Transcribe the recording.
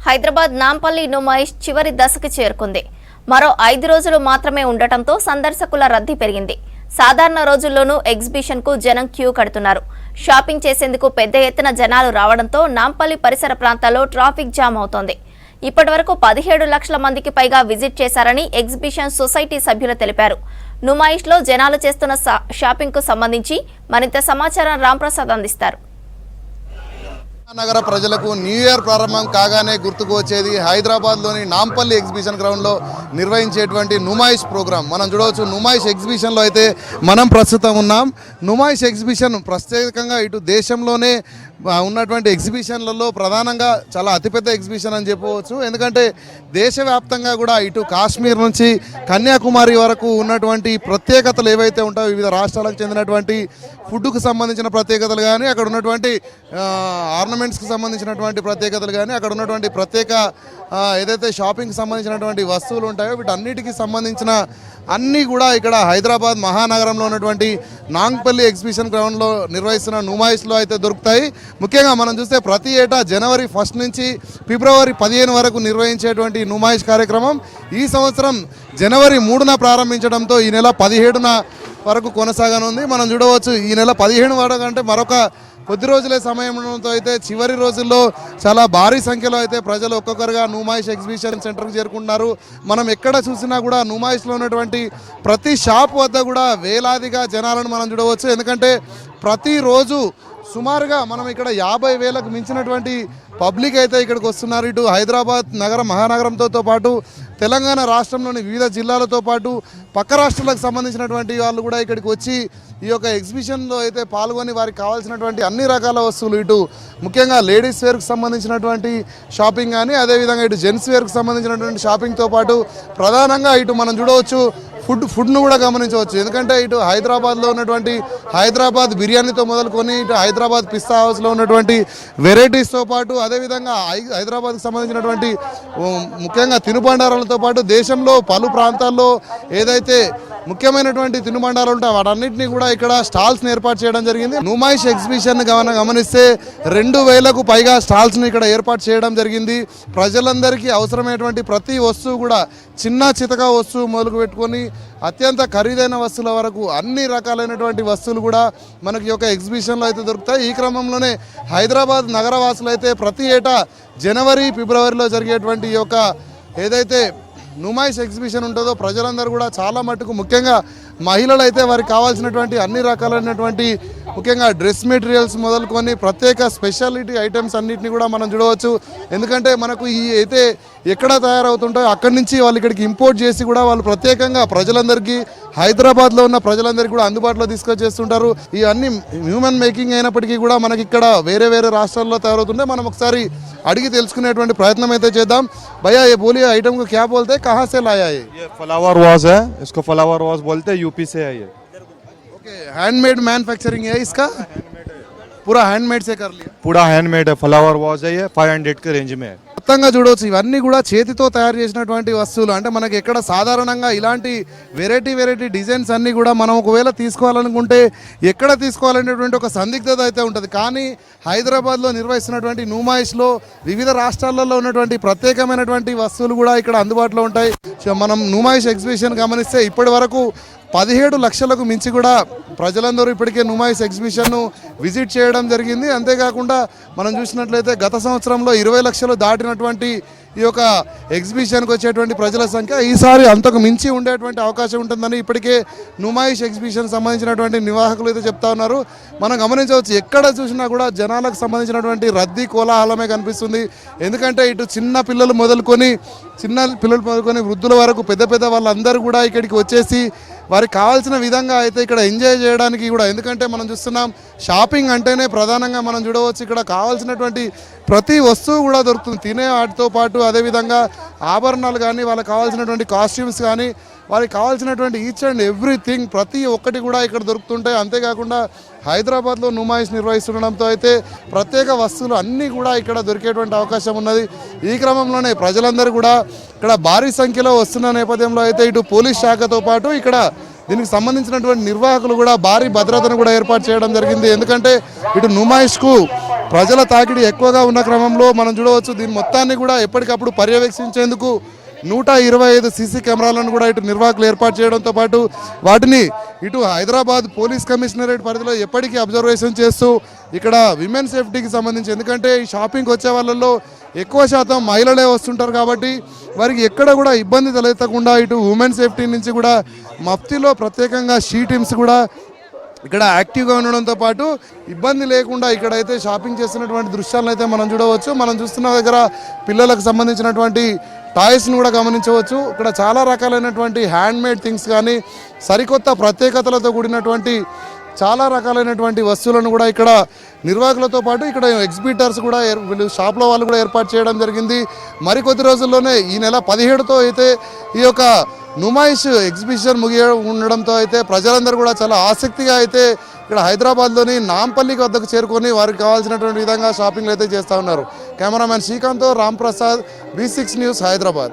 హైదరాబాద్ నాంపల్లి నుమాయిష్ చివరి దశకు చేరుకుంది. మరో 5 రోజులు మాత్రమే ఉండటంతో సందర్శకుల రద్దీ పెరిగింది. సాధారణ రోజుల్లోనూ ఎగ్జిబిషన్ కు జనం క్యూ కడుతున్నారు. షాపింగ్ చేసేందుకు పెద్ద ఎత్తున జనాలు రావడంతో నాంపల్లి పరిసర ప్రాంతాల్లో ట్రాఫిక్ జామ్ అవుతోంది. ఇప్పటివరకు 17 లక్షల మందికి పైగా విజిట్ చేశారని ఎగ్జిబిషన్ సొసైటీ సభ్యులు తెలిపారు. నుమాయిష్ లో జనాలు చేస్తున్న షాపింగ్ కు సంబంధించి మరింత సమాచారం రాంప్రసాద్ అందిస్తారు. నగర ప్రజలకు న్యూ ఇయర్ ప్రారంభం కాగానే గుర్తుకు వచ్చేది హైదరాబాద్లోని నాంపల్లి ఎగ్జిబిషన్ గ్రౌండ్లో నిర్వహించేటువంటి నుమాయిష్ ప్రోగ్రాం. మనం చూడవచ్చు నుమాయిష్ ఎగ్జిబిషన్లో అయితే మనం ప్రస్తుతం ఉన్నాం. నుమాయిష్ ఎగ్జిబిషన్ ప్రత్యేకంగా ఇటు దేశంలోనే ఉన్నటువంటి ఎగ్జిబిషన్లలో ప్రధానంగా చాలా అతిపెద్ద ఎగ్జిబిషన్ అని చెప్పవచ్చు. ఎందుకంటే దేశవ్యాప్తంగా కూడా ఇటు కాశ్మీర్ నుంచి కన్యాకుమారి వరకు ఉన్నటువంటి ప్రత్యేకతలు ఏవైతే ఉంటాయో వివిధ రాష్ట్రాలకు చెందినటువంటి ఫుడ్కు సంబంధించిన ప్రత్యేకతలు కానీ, అక్కడ ఉన్నటువంటి ఆర్నమెంట్స్కి సంబంధించినటువంటి ప్రత్యేకతలు కానీ, అక్కడ ఉన్నటువంటి ప్రత్యేక ఏదైతే షాపింగ్కి సంబంధించినటువంటి వస్తువులు ఉంటాయో వీటన్నిటికీ సంబంధించిన అన్నీ కూడా ఇక్కడ హైదరాబాద్ మహానగరంలో ఉన్నటువంటి నాంపల్లి ఎగ్జిబిషన్ గ్రౌండ్లో నిర్వహిస్తున్న నుమాయిష్లో అయితే దొరుకుతాయి. ముఖ్యంగా మనం చూస్తే ప్రతి ఏటా జనవరి 1 నుంచి ఫిబ్రవరి 15 వరకు నిర్వహించేటువంటి నుమాయిష్ కార్యక్రమం ఈ సంవత్సరం జనవరి 3న ప్రారంభించడంతో ఈ నెల 17న వరకు కొనసాగనుంది. మనం చూడవచ్చు ఈ నెల 15 వరకు అంటే మరొక కొద్ది రోజులే సమయంతో అయితే చివరి రోజుల్లో చాలా భారీ సంఖ్యలో అయితే ప్రజలు ఒక్కొక్కరుగా నుమాయిష్ ఎగ్జిబిషన్ సెంటర్కి చేరుకుంటున్నారు. మనం ఎక్కడ చూసినా కూడా నుమాయిష్లో ఉన్నటువంటి ప్రతి షాప్ వద్ద కూడా వేలాదిగా జనాలను మనం చూడవచ్చు. ఎందుకంటే ప్రతిరోజు సుమారుగా మనం ఇక్కడ 50,000కు మించినటువంటి పబ్లిక్ అయితే ఇక్కడికి వస్తున్నారు. ఇటు హైదరాబాద్ మహానగరంతో పాటు తెలంగాణ రాష్ట్రంలోని వివిధ జిల్లాలతో పాటు పక్క రాష్ట్రాలకు సంబంధించినటువంటి వాళ్ళు కూడా ఇక్కడికి వచ్చి ఈ యొక్క ఎగ్జిబిషన్లో అయితే పాల్గొని వారికి కావాల్సినటువంటి అన్ని రకాల వస్తువులు ఇటు ముఖ్యంగా లేడీస్ వేర్కి సంబంధించినటువంటి షాపింగ్ కానీ, అదేవిధంగా ఇటు జెంట్స్ వేర్కి సంబంధించినటువంటి షాపింగ్తో పాటు ప్రధానంగా ఇటు మనం చూడవచ్చు ఫుడ్ను కూడా గమనించవచ్చు. ఎందుకంటే ఇటు హైదరాబాద్లో ఉన్నటువంటి హైదరాబాద్ బిర్యానీతో మొదలుకొని ఇటు హైదరాబాద్ పిస్తా హౌస్లో ఉన్నటువంటి వెరైటీస్తో పాటు అదేవిధంగా హైదరాబాద్కి సంబంధించినటువంటి ముఖ్యంగా తినుబండారాలతో పాటు దేశంలో పలు ప్రాంతాల్లో ఏదైతే ముఖ్యమైనటువంటి తినుబండారాలు ఉంటాయి వాటన్నింటినీ కూడా ఇక్కడ స్టాల్స్ని ఏర్పాటు చేయడం జరిగింది. నుమాయిష్ ఎగ్జిబిషన్ గమనిస్తే 2,000కు పైగా స్టాల్స్ని ఇక్కడ ఏర్పాటు చేయడం జరిగింది. ప్రజలందరికీ అవసరమైనటువంటి ప్రతి వస్తువు కూడా చిన్న చితక వస్తువు మొదలు పెట్టుకొని అత్యంత ఖరీదైన వస్తువుల వరకు అన్ని రకాలైనటువంటి వస్తువులు కూడా మనకి ఈ యొక్క ఎగ్జిబిషన్లో అయితే దొరుకుతాయి. ఈ క్రమంలోనే హైదరాబాద్ నగరవాసులు అయితే ప్రతి ఏటా జనవరి ఫిబ్రవరిలో జరిగేటువంటి ఈ యొక్క ఏదైతే నుమాయిష్ ఎగ్జిబిషన్ ఉంటుందో ప్రజలందరూ కూడా చాలా మటుకు ముఖ్యంగా మహిళలు అయితే వారికి కావాల్సినటువంటి అన్ని రకాలైనటువంటి ముఖ్యంగా డ్రెస్ మెటీరియల్స్ మొదలుకొని ప్రత్యేక స్పెషాలిటీ ఐటమ్స్ అన్నిటిని కూడా మనం చూడవచ్చు. ఎందుకంటే మనకు ఈ అయితే ఎక్కడ తయారవుతుంటాయో అక్కడి నుంచి వాళ్ళు ఇక్కడికి ఇంపోర్ట్ చేసి కూడా వాళ్ళు ప్రత్యేకంగా ప్రజలందరికీ హైదరాబాద్లో ఉన్న ప్రజలందరికీ కూడా అందుబాటులో తీసుకొచ్చేస్తుంటారు. ఈ అన్ని హ్యూమన్ మేకింగ్ అయినప్పటికీ కూడా మనకి ఇక్కడ వేరే వేరే రాష్ట్రాల్లో తయారవుతుంటే మనం ఒకసారి అడిగి తెలుసుకునేటువంటి ప్రయత్నం అయితే చేద్దాం. భయ్యా ये बोलिए आइटम को क्या बोलते हैं, कहाँ से लाया है? ये फ्लावर वाज है, इसको फ्लावर वाज बोलते हैं, यूपी से है ये. ओके, हैंडमेड मैन्युफैक्चरिंग है इसका, पूरा हैंडमेड से कर लिया. पूरा हैंडमेड है, फ्लावर वाज है, ये 500 के रेंज में है. మొత్తంగా చూడవచ్చు ఇవన్నీ కూడా చేతితో తయారు చేసినటువంటి వస్తువులు. అంటే మనకి ఎక్కడ సాధారణంగా ఇలాంటి వెరైటీ డిజైన్స్ అన్నీ కూడా మనం ఒకవేళ తీసుకోవాలనుకుంటే ఎక్కడ తీసుకోవాలనేటువంటి ఒక సందిగ్ధత అయితే ఉంటుంది. కానీ హైదరాబాద్లో నిర్వహిస్తున్నటువంటి నుమాయిష్లో వివిధ రాష్ట్రాలలో ఉన్నటువంటి ప్రత్యేకమైనటువంటి వస్తువులు కూడా ఇక్కడ అందుబాటులో ఉంటాయి. మనం నుమాయిష్ ఎగ్జిబిషన్ గమనిస్తే ఇప్పటి వరకు 17 లక్షలకు మించి కూడా ప్రజలందరూ ఇప్పటికే నుమాయిష్ ఎగ్జిబిషన్ను విజిట్ చేయడం జరిగింది. అంతేకాకుండా మనం చూసినట్లయితే గత సంవత్సరంలో 20 లక్షలు దాటినటువంటి ఈ యొక్క ఎగ్జిబిషన్కి వచ్చేటువంటి ప్రజల సంఖ్య ఈసారి అంతకు మించి ఉండేటువంటి అవకాశం ఉంటుందని ఇప్పటికే నుమాయిష్ ఎగ్జిబిషన్ సంబంధించినటువంటి నిర్వాహకులు అయితే చెప్తా ఉన్నారు. మనం గమనించవచ్చు ఎక్కడ చూసినా కూడా జనాలకు సంబంధించినటువంటి రద్దీ కోలాహలమే కనిపిస్తుంది. ఎందుకంటే ఇటు చిన్న పిల్లలు మొదలుకొని వృద్ధుల వరకు పెద్ద వాళ్ళందరూ కూడా ఇక్కడికి వచ్చేసి వారికి కావాల్సిన విధంగా అయితే ఇక్కడ ఎంజాయ్ చేయడానికి కూడా, ఎందుకంటే మనం చూస్తున్నాం షాపింగ్ అంటేనే ప్రధానంగా మనం చూడవచ్చు ఇక్కడ కావాల్సినటువంటి ప్రతి వస్తువు కూడా దొరుకుతుంది. తినే వాటితో పాటు అదేవిధంగా ఆభరణాలు కానీ, వాళ్ళకి కావాల్సినటువంటి కాస్ట్యూమ్స్ కానీ, వారికి కావాల్సినటువంటి ఈచ్ అండ్ ఎవ్రీథింగ్ ప్రతి ఒక్కటి కూడా ఇక్కడ దొరుకుతుంటాయి. అంతేకాకుండా హైదరాబాద్లో నుమాయిష్ నిర్వహిస్తుండడంతో అయితే ప్రత్యేక వస్తువులు అన్నీ కూడా ఇక్కడ దొరికేటువంటి అవకాశం ఉన్నది. ఈ క్రమంలోనే ప్రజలందరూ కూడా ఇక్కడ భారీ సంఖ్యలో వస్తున్న నేపథ్యంలో అయితే ఇటు పోలీస్ శాఖతో పాటు ఇక్కడ దీనికి సంబంధించినటువంటి నిర్వాహకులు కూడా భారీ భద్రతను కూడా ఏర్పాటు చేయడం జరిగింది. ఎందుకంటే ఇటు నుమాయిష్కు ప్రజల తాకిడి ఎక్కువగా ఉన్న క్రమంలో మనం చూడవచ్చు దీని మొత్తాన్ని కూడా ఎప్పటికప్పుడు పర్యవేక్షించేందుకు 125 సీసీ కెమెరాలను కూడా ఇటు నిర్వాహకులు ఏర్పాటు చేయడంతో పాటు వాటిని ఇటు హైదరాబాద్ పోలీస్ కమిషనరేట్ పరిధిలో ఎప్పటికీ అబ్జర్వేషన్ చేస్తూ ఇక్కడ విమెన్ సేఫ్టీకి సంబంధించి, ఎందుకంటే ఈ షాపింగ్కి వచ్చే వాళ్ళల్లో ఎక్కువ శాతం మహిళలే వస్తుంటారు కాబట్టి వారికి ఎక్కడ కూడా ఇబ్బంది తలెత్తకుండా ఇటు ఉమెన్ సేఫ్టీ నుంచి కూడా మఫ్తీలో ప్రత్యేకంగా షీ టీమ్స్ కూడా ఇక్కడ యాక్టివ్గా ఉండడంతో పాటు ఇబ్బంది లేకుండా ఇక్కడైతే షాపింగ్ చేస్తున్నటువంటి దృశ్యాలను అయితే మనం చూడవచ్చు. మనం చూస్తున్న దగ్గర పిల్లలకు సంబంధించినటువంటి టాయ్స్ని కూడా గమనించవచ్చు. ఇక్కడ చాలా రకాలైనటువంటి హ్యాండ్మేడ్ థింగ్స్ కానీ సరికొత్త ప్రత్యేకతలతో కూడినటువంటి చాలా రకాలైనటువంటి వస్తువులను కూడా ఇక్కడ నిర్వాహకులతో పాటు ఇక్కడ ఎగ్జిబిటర్స్ కూడా వీళ్ళు షాప్లో వాళ్ళు కూడా ఏర్పాటు చేయడం జరిగింది. మరికొద్ది రోజుల్లోనే ఈ నెల 17తో అయితే ఈ యొక్క నుమాయిష్ ఎగ్జిబిషన్ ఉండడంతో అయితే ప్రజలందరూ కూడా చాలా ఆసక్తిగా అయితే ఇక్కడ హైదరాబాద్లోని నాంపల్లి వద్దకు చేరుకొని వారికి కావాల్సినటువంటి విధంగా షాపింగ్లు అయితే చేస్తూ ఉన్నారు. కెమెరామ్యాన్ శ్రీకాంత్తో రామ్ ప్రసాద్, V6 న్యూస్, హైదరాబాద్.